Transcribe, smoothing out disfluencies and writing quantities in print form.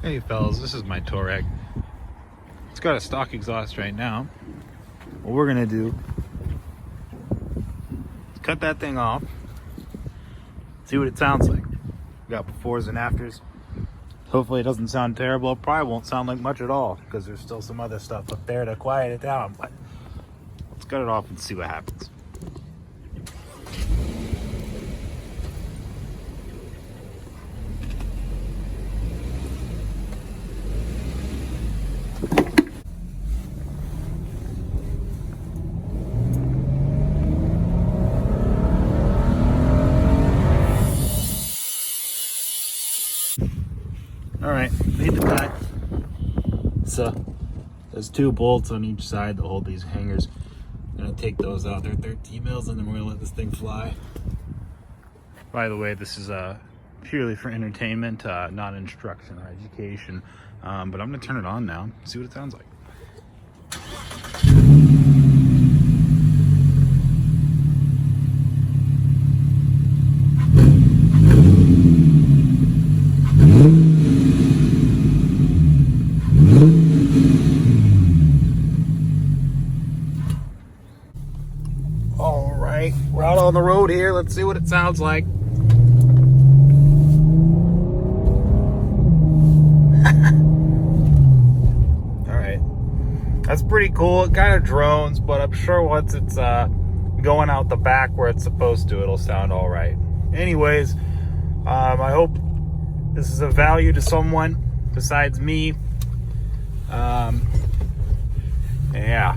Hey fellas, this is my Touareg. It's got a stock exhaust right now. What we're gonna do is cut that thing off, see what it sounds like. We got befores and afters. Hopefully it doesn't sound terrible. It probably won't sound like much at all because there's still some other stuff up there to quiet it down, but let's cut it off and see what happens. All right, made the cut. So there's two bolts on each side that hold these hangers. I'm gonna take those out. They're 13 mils, and then we're gonna let this thing fly. By the way, this is purely for entertainment, not instruction or education. But I'm gonna turn it on now, see what it sounds like. All right, we're out on the road here. Let's see what it sounds like. All right, that's pretty cool. It kind of drones, but I'm sure once it's going out the back where it's supposed to, it'll sound all right. Anyways, I hope this is of value to someone besides me. Yeah.